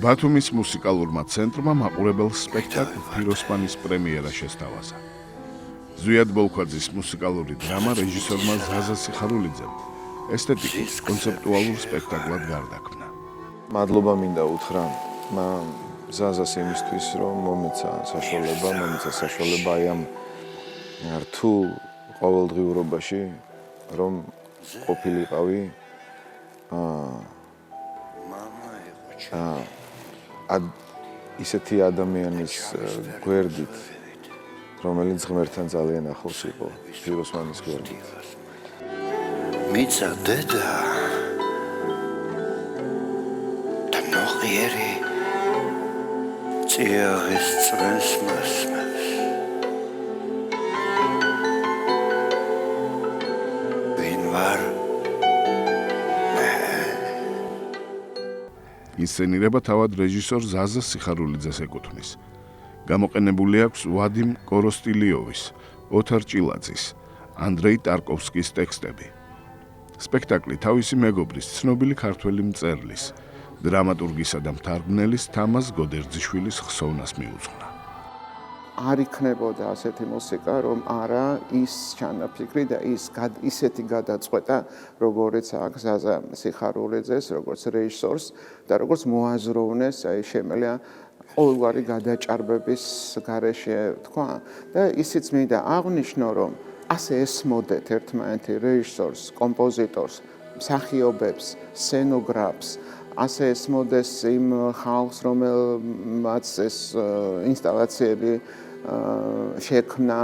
ბათუმის მუსიკალურმა ცენტრმა მაყურებელ სპექტაკლ ფიროსმანის პრემიერა შესთავაზა. ზვიად ბოლქვაძის მუსიკალური დრამა რეჟისორმა ზაზა სიხარულიძემ ესთეტიკურ კონცეპტუალურ სპექტაკლად გარდაქმნა. მადლობა მინდა უთხრა ზაზას იმისთვის, რომ მომეცა საშუალება აი ამ რთულ ყოველდღიურობაში რომ ყოფილიყავი ისეთი ადამიანის გვერდით, რომელიც ღმერთთან ძალიან ახლოს იყო, ფიროსმანის გვერდით. მიცა დედა და ნოყიერი წიაღის წვენს მასმევს. ვინ ვარ? ინსცენირება თავად რეჟისორ ზაზა სიხარულიძეს ეკუთვნის. გამოყენებული აქვს ვადიმ კოროსტილიოვის, ოთარ ჭილაძის, ანდრეი ტარკოვსკის ტექსტები. სპექტაკლი თავისი მეგობრის, ცნობილი ქართველი მწერლის, დრამატურგისა და მთარგმნელის თამაზ გოდერძიშვილის ხსოვნას მიუძღვნა. არ იქნებოდა ასეთი მუსიკა, რომ არა ის ჩანაფიქრი და ისეთი გადაწყვეტა, როგორიც აქვს ზაზა სიხარულიძეს, როგორც რეჟისორს და როგორც მოაზროვნეს, შემელია ყოველგვარი გადაჭარბების გარეშე თქვა და ისიც მინდა აღვნიშნო, რომ ასე ესმოდეთ ერთმანეთი რეჟისორს, კომპოზიტორს, მსახიობებს, სცენოგრაფს, ასე ესმოდეს იმ ხალხს, რომელმაც ეს ინსტალაციები შექმნა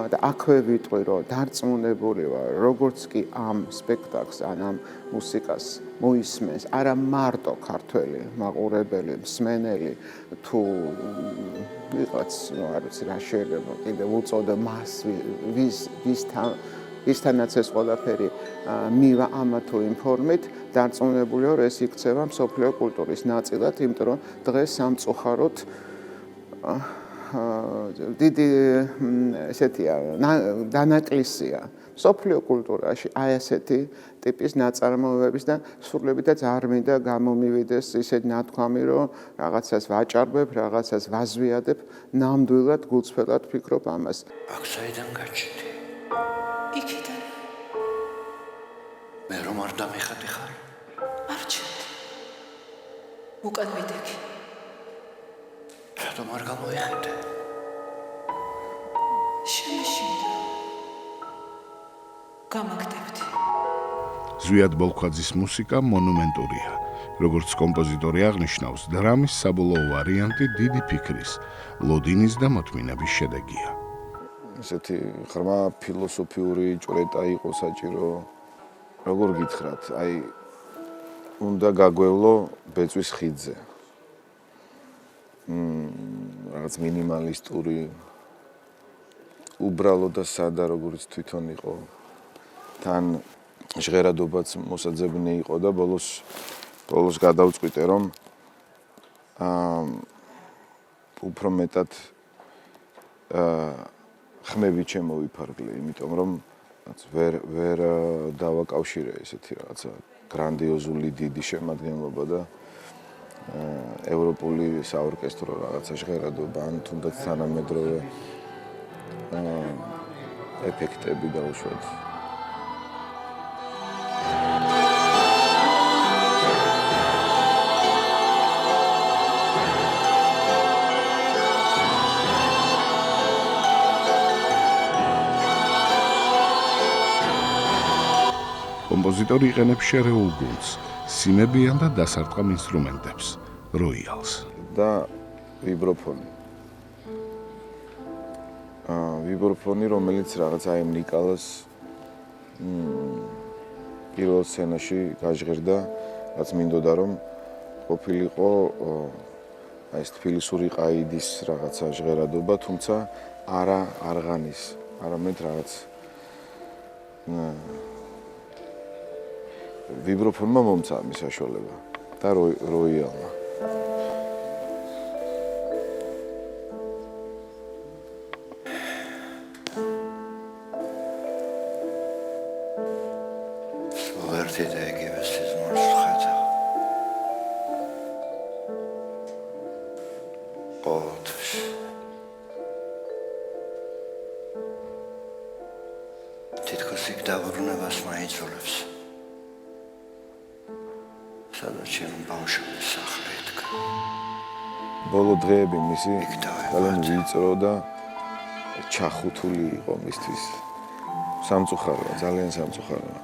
და აქვე ვიტყვი, რომ დარწმუნებული ვარ, როგორც კი ამ სპექტაკლს, ამ მუსიკას მოისმენს, არა მარტო ქართველი მაყურებელი, მსმენელი, თუ ვიღაც, არ ვიცი რა შეიძლება კიდევ უწოდო მას, ვისთანაც ეს ყველაფერი მივა ამა თუ იმ ფორმით, დარწმუნებული ვარ, ეს იქცევა მსოფლიო კულტურის ნაწილად, იმიტომ რომ დღეს სამწუხაროდ დიდი ესეთია დანაკლისია მსოფლიო კულტურაში აი ესეთი ტიპის ნაწარმოებების და სრულებითაც არ მინდა გამომივიდეს ისეთი ნათქვამი, რომ რაღაცას ვაჭარბებ, რაღაცას ვაზვიადებ, ნამდვილად გულწრფელად ვფიქრობ ამას. აქ საიდან გაჩნდი? იქიდან. მე რომ არ დამიხატე ხარ? არ ჩნდი. უკან ვიდექი. რატომ არ გამოიხედე? შემეშინდა. გამაგდებდი. ზვიად ბოლქვაძის მუსიკა მონუმენტურია. როგორც კომპოზიტორი აღნიშნავს, დრამის საბოლოო ვარიანტი დიდი ფიქრის, ლოდინის და მოთმინების შედეგია. ესეთი ღრმა ფილოსოფიური ჭრეტა იყო საჭირო. როგორ გითხრათ, აი უნდა გაგვევლო ბეწვის ხიდზე. რაღაც მინიმალისტური უბრალო და სადა როგორც თვითონ იყო. თან ჟღერადობაც მოსაძებნი იყო და ბოლოს გადავწყვიტე, რომ უფრო მეტად ხმები ჩემოვიფარგლე, იმიტომ რომ ვერ დავაკავშირე ესეთი რაღაცა გრანდიოზული დიდი შემადგენლობა და ევროპული საორკესტრო რაღაცა ჟღერადობა, ან თუნდაც თანამედროვე ეფექტები დაუშვათ. კომპოზიტორი იყენებს შერეულ გუნდს, სიმებიან და დასარტყამ ინსტრუმენტებს, როიალს და ვიბროფონი. ვიბროფონი, რომელიც რაღაც აი ნიკალას პირველ სცენაში გაჟღერდა, რაც მინდოდა რომ ყოფილიყო აი ეს თბილისური ყაიდის რაღაცა ჟღერადობა, თუმცა არა არღანის, არამედ რაღაც ვიბროფონმა მომცა ამის საშუალება და როიალმა. ვერთი და იგივე სიზმარს ვხედავ. ყოველთვის. თითქოს იქ დაბრუნებას მაიძულებს. სადაც ჩემი ბავშვობის სახლი იდგა. ბოლო დღეები მისი იქ დავეღოთ. ძალიან ვიწრო და ჩახუთული იყო მისთვის. სამწუხაროა, ძალიან სამწუხაროა.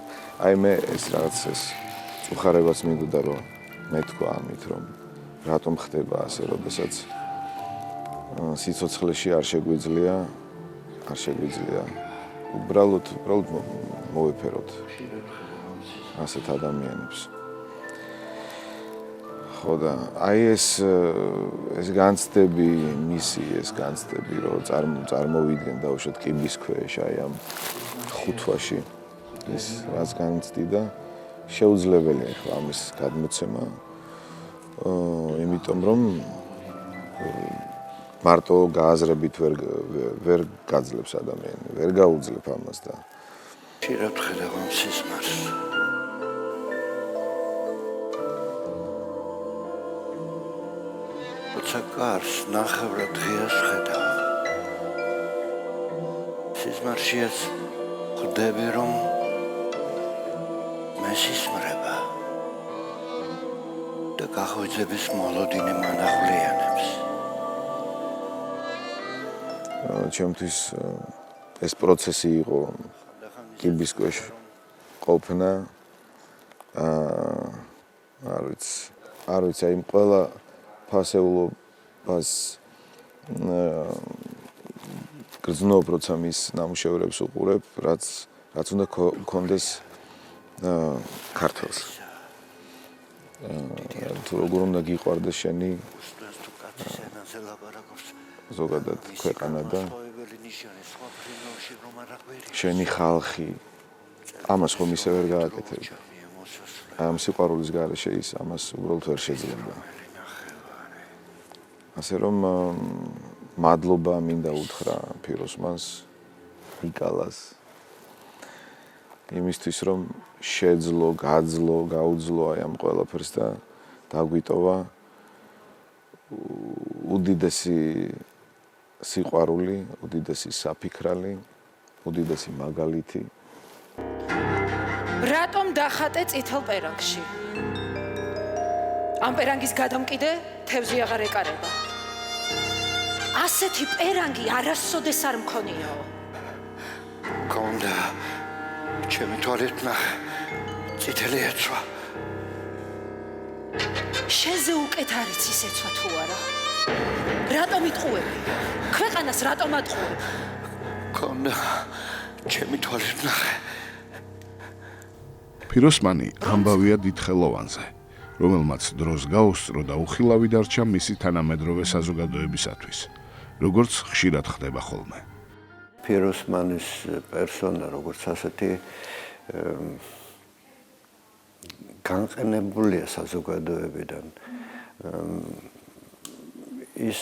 აი მე ეს რაღაც ეს წუხარებას მინდოდა რომ მეთქვა ამით რომ რატომ ხდება ასე, როდესაც სიცოცხლეში არ შეგვიძლია უბრალოდ მოვეფეროთ ასეთ ადამიანებს. ხო და აი ეს განცდები მისი, ეს განცდები რომ წარმოვიდგენ დაუშვათ კიბის ქვეშ აი ამ 5 თვაში ის რაც განცდიდა შეუძლებელია ხო ამის გადმოცემა. იმიტომ რომ მარტო გააზრებით ვერ გაძლებს ადამიანი, ვერ გაუძლებ ამას და ხშირად ხედავ ამ სიზმარს. როცა კარს ნახევრად ღიას ხედავ. სიზმარშიაც ხვდები რომ მესისმრება და გახვეწების მოლოდინი მანახვლიანებს. ჩემთვის ეს პროცესი იყო კიბის ქვეშ ყოფნა. არ ვიცი, აი ყველა ფასეულობას გრძნობ, როცა მის ნამუშევრებს უყურებ, რაც უნდა გქონდეს ქართლს. თუ როგორ უნდა გიყვარდეს შენი ზოგადად ქვეყანა და შენი ხალხი, ამას ხომ ისე ვერ გააკეთებ. ამ სიყვარულის გარეშე ის ამას უბრალოდ ვერ შეძლება. ასე რომ მადლობა მინდა უთხრა ფიროსმანს, იკალას იმისთვის რომ შეძლო, გაძლო, გაუძლო აი ამ ყველაფერს და დაგვიტოვა უდიდესი სიყვარული, უდიდესი საფიქრალი, უდიდესი მაგალითი. რატომ დახატე წითელ პერანგში? ამ პერანგის გადამკიდე თევზი აღარ ეკარება. ასეთი პერანგი არასოდეს არ მქონიაო. კონდა ჩემი თვალით ნახე წითელი ეცვა. შენზე უკეთ არის ის ეცვა თუ არა? რატომ იტყუები? ქვეყანას რატომ ატყუები? კონდა ჩემი თვალით ნახე. ფიროსმანი ამბავია დიდხელოვანზე, რომელმაც დროს გაუსწრო და უხილავი დარჩა მისი თანამედროვე საზოგადოებისათვის, როგორც ხშირად ხდება ხოლმე. ფიროსმანის პერსონა როგორც ასეთი განყენებულია საზოგადოებიდან. ის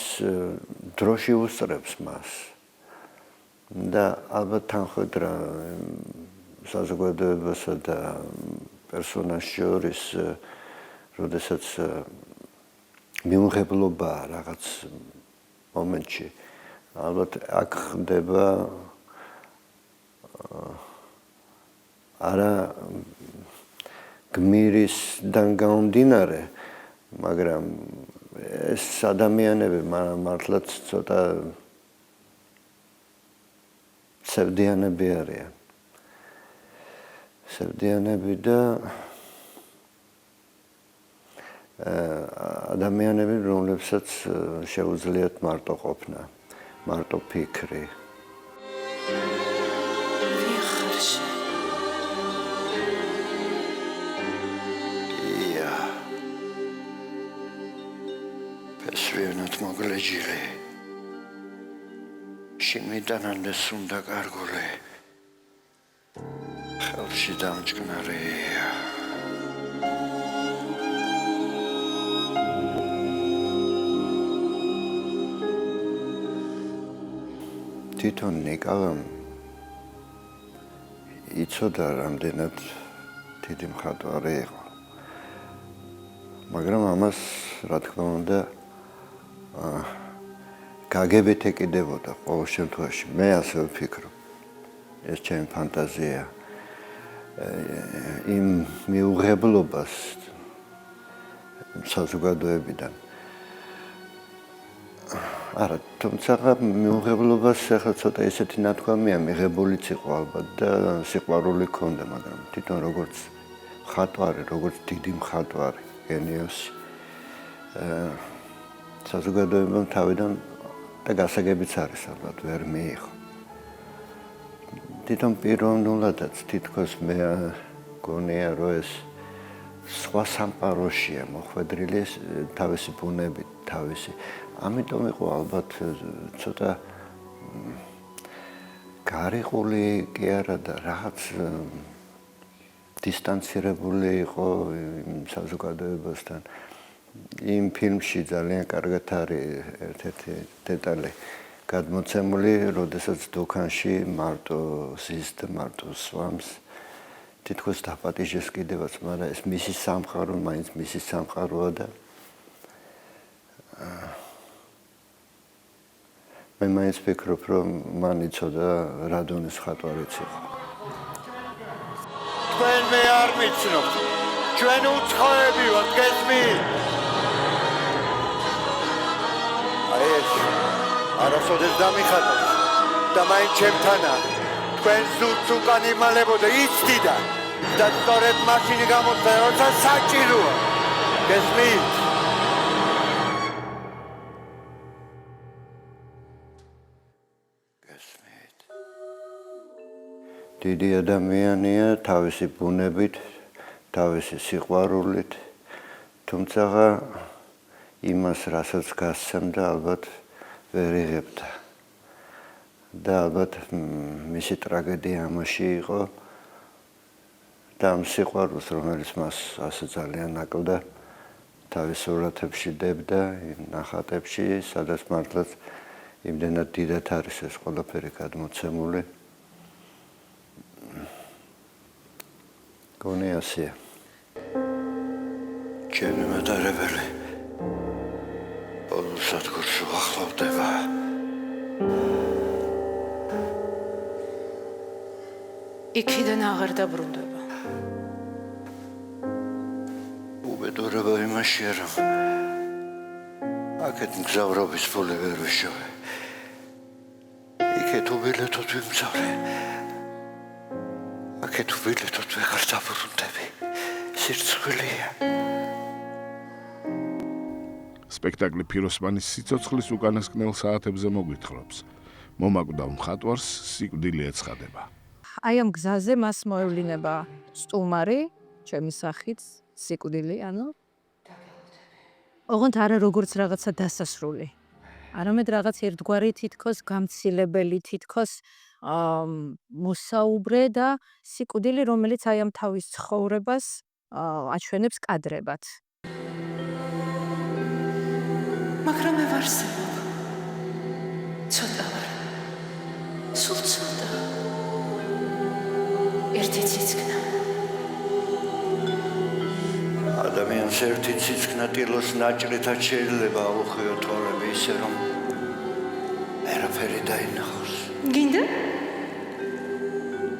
დროში უსწრებს მას და ალბათ თანხმდრა საზოგადოებასა და პერსონას შორის, როდესაც მიუღებლობა რაღაც მომენტში, ალბათ აქ ხდება არა გმირისგან გამომდინარე, მაგრამ ეს ადამიანები მართლაც ცოტა სევდიანები არიან. სევდიანები და ადამიანები, რომლებსაც შეუძლიათ მარტო ყოფნა, მარტო ფიქრი. ვიხარში. ია. ფესვიანად მოგლეჯილი. შინმიდანამდე სუნდა კარგული. ხელში დამჭკნარია. თვითონ ნიკალამ იცოდა რამდენად დიდი მხატვარი იყო. მაგრამ ამას, რა თქმა უნდა, გაგებით ეკიდებოდა ყოველ შემთხვევაში. მე ასე ვფიქრობ. ეს ჩემი ფანტაზია. იმ მიუღებლობას საზოგადოებიდან. არა, თუმცა მიუღებლობას ახლა ცოტა ესეთი ნათქვამია, მიღებულიც იყო ალბათ და სიყვარული ჰქონდა, მაგრამ თვითონ როგორც მხატვარი, როგორც დიდი მხატვარი, გენიოსი. საზოგადოებამ თავიდან და გასაგებიც არის ალბათ ვერ მიიღო. თვითონ პიროვნულადაც თითქოს მე გონია რომ ეს სხვა სამყაროშია მოხვედრილი თავისი ბუნებით, თავისი. ამიტომ იყო ალბათ ცოტა გარიყული კი არა და რაღაც დისტანცირებული იყო იმ საზოგადოებასთან. იმ ფილმში ძალიან კარგად არის ერთ-ერთი დეტალი გადმოცემული, როდესაც დოქანში მარტო ზის და მარტო სვამს. თითქოს დაპატიჟეს კიდევაც, მაგრამ ეს მისი სამყარო, მაინც მისი სამყაროა და მე მაინც ვფიქრობ, რომ მან იცოდა რა დონის მხატვარიც იყო. თქვენ მე არ მიცნობთ. ჩვენ უცხოები ვართ, გესმით? აი ეს არასოდეს დამიხატოთ და მაინც ჩემთანა თქვენ ზურგს უკან იმალებოდა იცდიდა და სწორედ მაშინ გამოწვე, როცა საჭიროა. გესმით? დიდი ადამიანია თავისი ბუნებით, თავისი სიყვარულით, თუმცა იმას, რასაც გასცემდა, ალბათ ვერ იღებდა. და ალბათ მისი ტრაგედია ამაში იყო და ამ სიყვარულს, რომელიც მას ასე ძალიან აკლდა, თავის სურათებში დებდა, ნახატებში, სადაც მართლაც იმდენად დიდად არის ეს ყველაფერი გადმოცემული. გონიასია. ჩემი მატარებელი ბოლო სადგურს უახლოვდება. იქიდან აღარ დაბრუნდება. უბედურება იმაშია, რომ აქეთ მგზავრობის ფული ვერ ვიშოვე. იქეთ უბილეთოთ ვიმგზავრე. აქეთ უბილეთოთ ვეღარ დაბრუნდები. სირცხვილია. სპექტაკლი ფიროსმანის სიცოცხლის უკანასკნელ საათებზე მოგვითხრობს. მომაკვდავ მხატვარს სიკვდილი ეცხადება. აი ამ გზაზე მას მოევლინება სტუმარი, ჩემი სახით, სიკვდილი, ანუ ოღონდ არა როგორც რაღაცა დასასრული. არამედ რაღაც ერთგვარი თითქოს გამცილებელი, თითქოს მოსაუბრე და სიკვდილი, რომელიც აი ამ თავის ცხოვრებას აჩვენებს კადრებად. მაგრამ მე ვარსებობ. ცოტა ვარ. სულ ცოტა. ერთი ციცქნა. ადამიანს ერთი ციცქნა ტილოს ნაჭრითაც შეიძლება აუხიო თვალები ისე, რომ ვერაფერი დაინახოს. გინდა?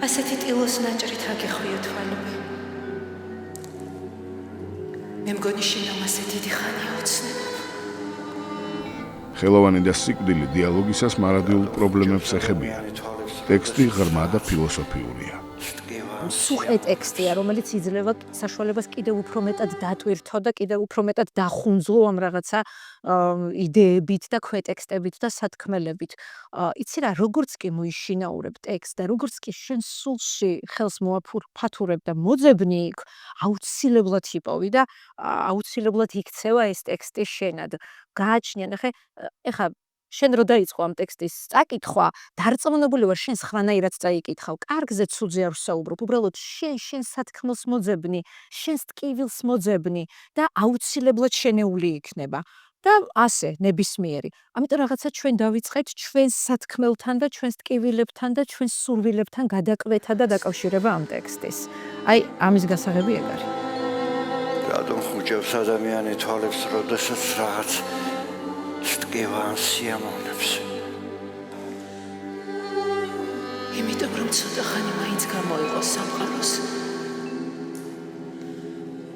ასეთი ტილოს ნაჭრით აგეხვიო თვალები. მე მგონი შინამ ასე დიდი ხანია უცნებ. ხელოვანი და სიკვდილი დიალოგისას მარადიულ პრობლემებს ეხებიან. ტექსტი ღრმა და ფილოსოფიურია. სუხე ტექსტია, რომელიც იძლევა საშუალებას კიდევ უფრო მეტად დატვირთო და კიდევ უფრო მეტად დახუნძლო ამ რაღაცა იდეებით და ქვეტექსტებით და სათქმელებით. იცი რა, როგორც კი მოიშინაურებ ტექსტს და როგორც კი შენ სულში ხელს მოაფათურებ და მოძებნი იქ, აუცილებლად იპოვი და აუცილებლად იქცევა ეს ტექსტი შენად. გააჩნია, ეხა შენ რო დაიწყო ამ ტექსტის წაკითხვა, დარწმუნებული ვარ, შენ სხვანაირად წაიკითხავ. კარგზე ცუძე არ ვსაუბრობ, უბრალოდ შენ სათქმელს მოძებნი, შენს ტკივილს მოძებნი და აუცილებლად შენეული იქნება. და ასე ნებისმიერი. ამიტომ რაღაცა ჩვენ დავიწყეთ ჩვენს სათქმელთან და ჩვენს ტკივილებთან და ჩვენს სურვილებთან გადაკვეთა და დაკავშირება ამ ტექსტის. აი, ამის გასაღები ეგ არის. რატომ ხუჭებს ადამიანი თვალებს, როდესაც რაღაც ტკივა ან სიამოვნებს. იმიტომ რომ ცოტა ხანი მაინც გამოიყო სამყაროს.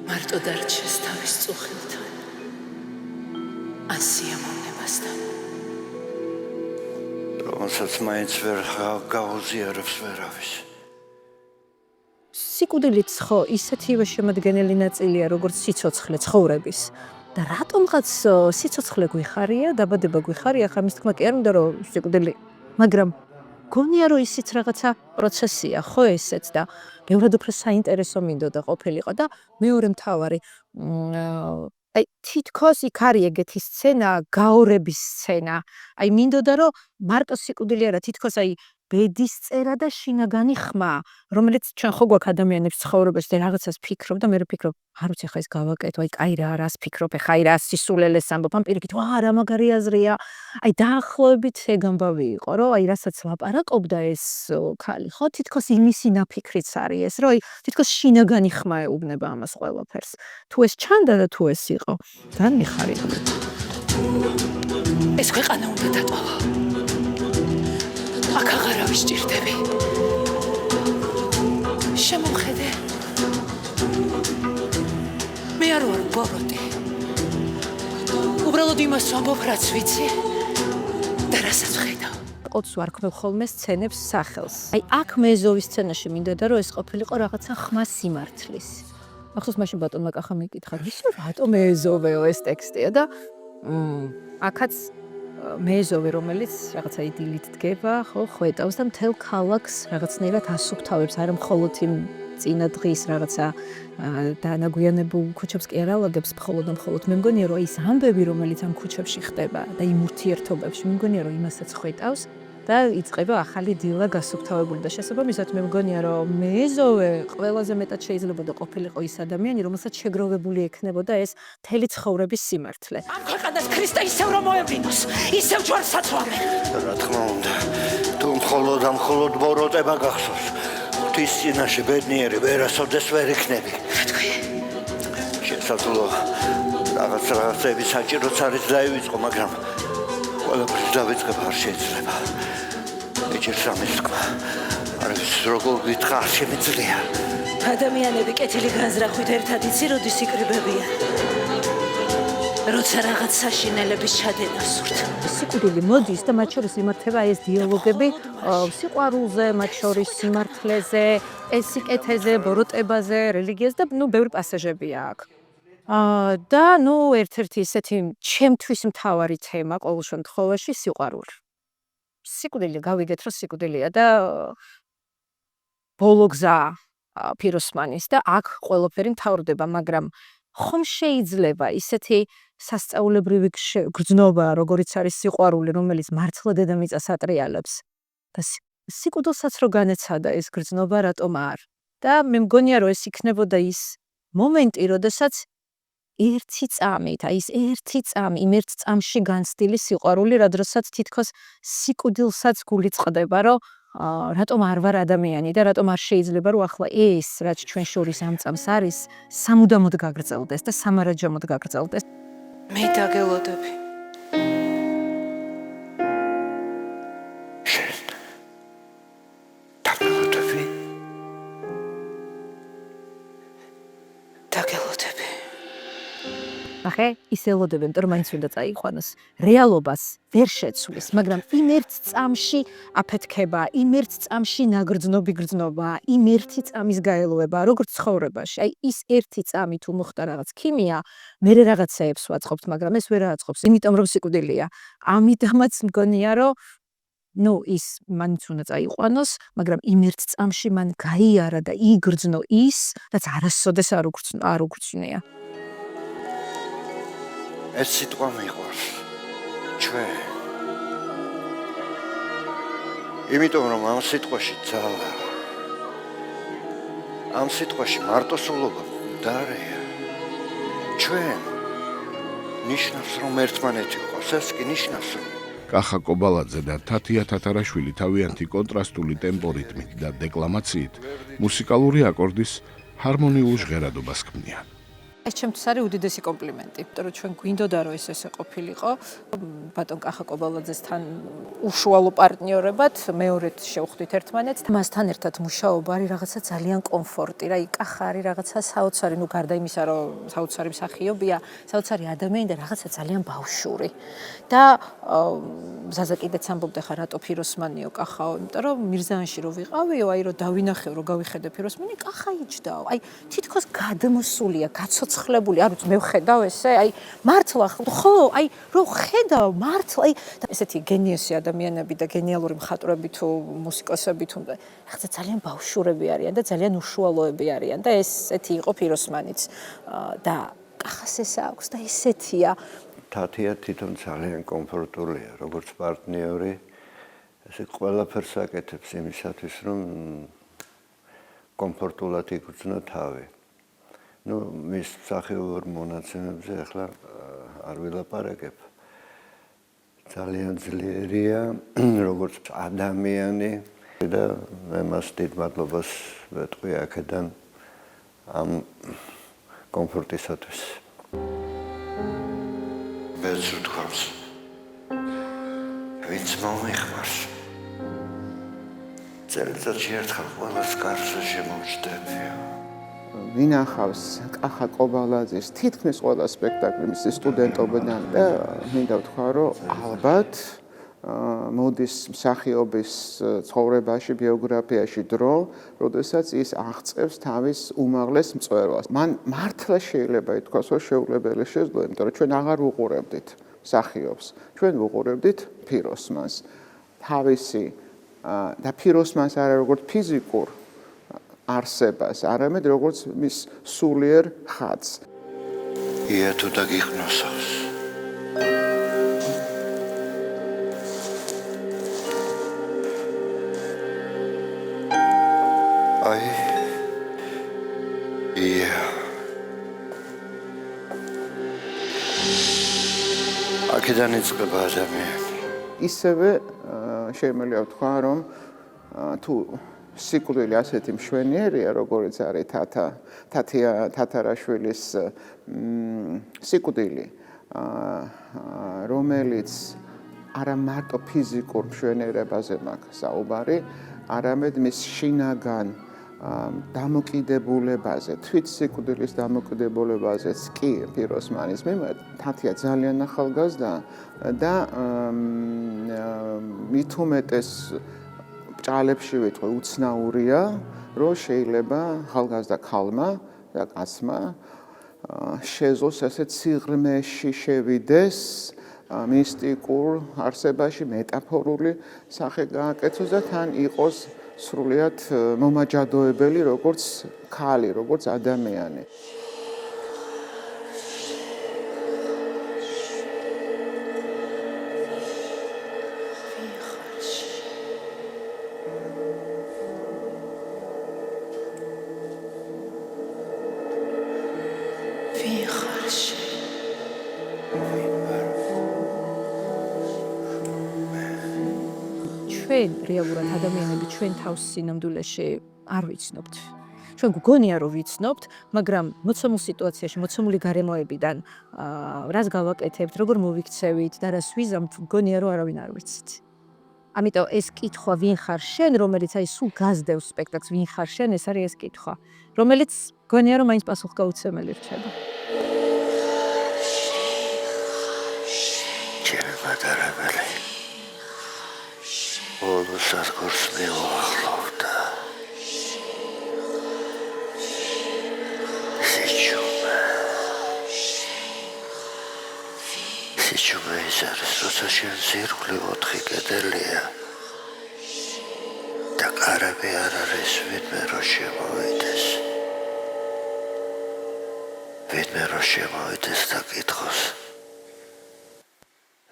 მარტო დარჩეს თავის წუხილთან. ან სიამოვნებასთან. რომელსაც მაინც ვერ გაუზიარებს ვერავის. სიკვდილიც ხო ისეთივე შემადგენელი ნაწილია, როგორც სიცოცხლე ცხოვრების. და რატომღაც სიცოცხლე გვიხარია, დაბადება გვიხარია, ხა მის თქმა კი არ უნდა რომ სიკვდილი, მაგრამ გონია რომ ისიც რაღაცა პროცესია, ხო ესეც და ბევრად უფრო საინტერესო მინდოდა ყოფილიყო და მეორე მთავარი აი თითქოს იქ არის ეგეთი სცენა, გაორების სცენა. აი მინდოდა რომ მარტო სიკვდილი არა, თითქოს აი ბედის წერა და შინაგანი ხმა, რომელიც ჩვენ ხო გვაქვს ადამიანებს ცხოვრებაში და რაღაცას ფიქრობ და მე ვფიქრობ, არ ვიცი ხა ეს გავაკეთო, აი კაი რა, რას ფიქრობ, ხა აი რა სისულელეს ამბობ, ამ პირიქით, ვა რა მაგარი აზრია. აი დაახლოებით ეგ ამბავი იყო, რომ აი რასაც ლაპარაკობდა ეს ქალი, ხო, თითქოს იმისი ნაფიქრიც არის ეს, რომ აი თითქოს შინაგანი ხმა ეუბნება ამას ყველაფერს. თუ ეს ჩანდა და თუ ეს იყო, ძალიან მიხარია. ეს ქვეყანა უნდა დატოვა. აქ აღარავის ჭირდები. შემომხედე. მე არ ვარ ბოროტი. უბრალოდ იმას ვამბობ, რაც ვიცი და რასაც ვხედავ. ყოც ვარქმევ ხოლმე სცენებს სახელს. აი აქ მეზოვის სცენაში მინდოდა რომ ეს ყოფილიყო რაღაცა ხმა სიმართლის. ახსოვს მაშინ ბატონმა კახა მიკითხა, ისე რატომ მეზოვეო ეს ტექსტია და აქაც მეზოვე რომელიც რაღაცა იდილით დგება, ხო, ხვეტავს და მთელ ქალაქს რაღაცნაირად ასუფთავებს, არა მხოლოდ იმ წინა დღის რაღაცა დანაგვიანებულ ქუჩებს კი არ ალაგებს, მხოლოდ მე მგონია რომ ის ამბები რომელიც ამ ქუჩებში ხდება და იმ ურთიერთობებში მე მგონია რომ იმასაც ხვეტავს და იწყება ახალი დილა გასუფთავებული და შესაბამისად მე მგონია რომ მეზოვე ყველაზე მეტად შეიძლება და ყოფილიყო ის ადამიანი რომელსაც შეგროვებული ექნებოდა ეს მთელი ცხოვრების სიმართლე. ამ ქვეყანას ქრისტე ისევ რომ მოევლინოს, ისევ ჯვარს აცვამენ. რა თქმა უნდა, თუ მხოლოდ ბოროტება გახსოვს, ღვთის წინაშე ბედნიერი ვერასოდეს ვერ იქნები. რა თქვი? შესაძლოა რაღაცები საჭიროც არის დაივიწყო, მაგრამ ყველაფერს დავიწყება არ შეიძლება. ეჭირს ამის თქმა. არ ვიცი როგორ გითხრა არ შემიძლია. ადამიანები კეთილი განზრახვით ერთად იცი როდის იკრიბებიან. როცა რაღაც საშინელების ჩადენა სურთ. სიკვდილი მოდის და მათ შორის იმართება ეს დიალოგები სიყვარულზე, მათ შორის სიმართლეზე, ეს სიკეთეზე, ბოროტებაზე, რელიგიაზე და ნუ ბევრი პასაჟებია აქ. და ნუ ერთ-ერთი ისეთი ჩემთვის მთავარი თემა ყოველ შემთხვევაში სიყვარული. სიკვდილი გავიგეთ რომ სიკვდილია და ბოლო გზა პიროსმანის და აქ ყველაფერი მთავრდება, მაგრამ ხომ შეიძლება ისეთი სასწაულებრივი გრძნობა, როგორიც არის სიყვარული, რომელიც მართლა დედამიწას ატრიალებს და სიკვდილსაც რო განეცადა ეს გრძნობა, რატომ არ? და მე მგონია რომ ეს იქნებოდა ის მომენტი, როდესაც ერთი წამით, აი ეს ერთი წამი, იმ ერთ წამში განცდილი სიყვარული, რა დროსაც თითქოს სიკვდილსაც გული წყდება, რომ რატომ არ ვარ ადამიანი და რატომ არ შეიძლება რომ ახლა ეს, რაც ჩვენ შორის ამ წამს არის, სამუდამოდ გაგრძელდეს და სამარაჯამოდ გაგრძელდეს. მე დაგელოდები. დაგელოდები. ახე, ის ელოდებენ, რომ მაინც უნდა წაიყვანოს. რეალობას ვერ შეცვლის, მაგრამ იმ ერთ წამში აფეთქება, იმ ერთ წამში ნაგრძნობი გრძნობა, იმ ერთი წამის გაელოება, როგორც ცხოვრებაში. აი, ის ერთი წამი თუ მოხდა რაღაც ქიმია, მე რაღაცეებს ვაწყობთ, მაგრამ ეს ვერ აწყობს, იმიტომ რომ სიკვდილია. ამიტომაც მგონია, რომ ნუ ის მაინც უნდა წაიყვანოს, მაგრამ იმ ერთ წამში მან გაიარა და იგრძნო ის, რაც არასოდეს არ უგრძნია. ეს სიტყვა მიყვარს. ჩვენ. იმიტომ რომ ამ სიტყვაში ძალა. ამ სიტყვაში მარტოსულობა მდარეა. ჩვენ. ნიშნავს რომ ერთმანეთი ყავს, ეს კი ნიშნავს რომ კახა კობალაძე და თათია თათარაშვილი თავიანთი კონტრასტული ტემპორიტმით და დეკლამაციით მუსიკალური აკორდის ჰარმონიულ ჟღერადობას ქმნიან. ეს ჩემთვის არის უდიდესი კომპლიმენტი, იმიტომ რომ ჩვენ გვინდოდა რომ ესე ყოფილიყო ბატონ კახა კობალაძესთან უშუალო პარტნიორებად, მეორედ შევხვდით ერთმანეთს, მასთან ერთად მუშაობა არის რაღაცა ძალიან კომფორტი, რა კახა არის რაღაცა საოცარი, ნუ გარდა იმისა რომ საოცარი მსახიობია, საოცარი ადამიანი და რაღაცა ძალიან ბავშვური. და ზაზა კიდეც ამბობდა ხა რატო ფიროსმანიო კახაო, იმიტომ რომ მირზაანში რო ვიყავიო, აი რომ დავინახევ, რომ გავიხედე ფიროსმანი, კახა იჯდაო. აი თითქოს გადმოსულია, გაცოცხლებული, არ ვიცი, მე ვხედავ ესე, აი მართლა ხო, აი რო ხედავ, მართლა, აი ესეთი გენიოსი ადამიანები და გენიალური მხატვრები თუ მუსიკოსები თუ რაღაცა ძალიან ბავშვურები არიან და ძალიან უშუალოები არიან და ესეთი იყო ფიროსმანიც და კახას ეს აქვს და ესეთია. თათია თვითონ ძალიან კომფორტულია, როგორც პარტნიორი, ესე ყველაფერს აკეთებს იმისათვის, რომ კომფორტულად იგრძნო თავი. ნუ მის მსახიობ მონაცემებზე ახლა არ ვილაპარაკებ. ძალიან ძლიერია, როგორც ადამიანი და მე მას დიდ მადლობას ვეტყვი აქედან ამ კომფორტისათვის. მეც ვთქვამს, ვინც მომიხმარს, წელიწადში ერთხელ ყველას კარზე შემოვჯდებია. ვინ ახავს კახა კობალაძის თითქმის ყველა სპექტაკლი მისი სტუდენტობიდან და მინდა ვთქვა, რომ ალბათ მოდის მსახიობის ცხოვრებაში, ბიოგრაფიაში დრო, როდესაც ის აღწევს თავის უმაღლეს მწვერვალს. მან მართლა შეიძლება ითქვას, რომ შეუძლებელი შეძლო, იმიტომ რომ ჩვენ აღარ ვუყურებდით მსახიობს. ჩვენ ვუყურებდით ფიროსმანს. თავისი და ფიროსმანს არა როგორც ფიზიკურ არსებას, არამედ როგორც მის სულიერ ხატს. ია თუ დაგიხნოსავს. აი ია აქედან იწყება ადამიანი. ისევე შემიძლია ვთქვა, რომ თუ სიკვდილი ასეთი მშვენიერია, როგორც არის თათარაშვილის სიკვდილი, რომელიც არა მარტო ფიზიკურ მშვენიერებაზე მაქვს საუბარი, არამედ მის შინაგან დამოკიდებულებაზე, თვით სიკვდილის დამოკიდებულებაზეც კი ფიროსმანის მიმართ, თათია ძალიან ახალგაზრდა და მით უმეტეს ჭალებში ვიტყვი უცნაურია, რომ შეიძლება ახალგაზრდა ქალმა და კაცმა შეზოს ასეთ სიღრმეში შევიდეს მისტიკურ არსებაში მეტაფორული სახე გააკეთოს და თან იყოს სრულიად მომაჯადოებელი როგორც ქალი, როგორც ადამიანი. ჩვენ რეალურად ადამიანები ჩვენ თავს სინამდვილეში არ ვიცნობთ. ჩვენ გვგონია რომ ვიცნობთ, მაგრამ მოცემულ სიტუაციაში, მოცემული გარემოებიდან რას გავაკეთებთ, როგორ მოვიქცევით და რას ვიზამთ, გვგონია რომ არავინ არ ვიცით. ამიტომ ეს კითხვა ვინ ხარ შენ, რომელიც აი სულ გაზდევს სპექტაკლს, ვინ ხარ შენ, ეს არის ეს კითხვა, რომელიც გვგონია რომ მაინც პასუხგაუცემელი რჩება. ჩემი პატარებელი όλο საზღვრს მივახლოვდა. სიჩუმე ის არის, როცა შენ ზირგვლი 4 კედელია და კარები არ არის, ვინმე რომ შემოვიდეს. ვინმე რომ შემოვიდეს და კითხოს,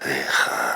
ვინ ხარ?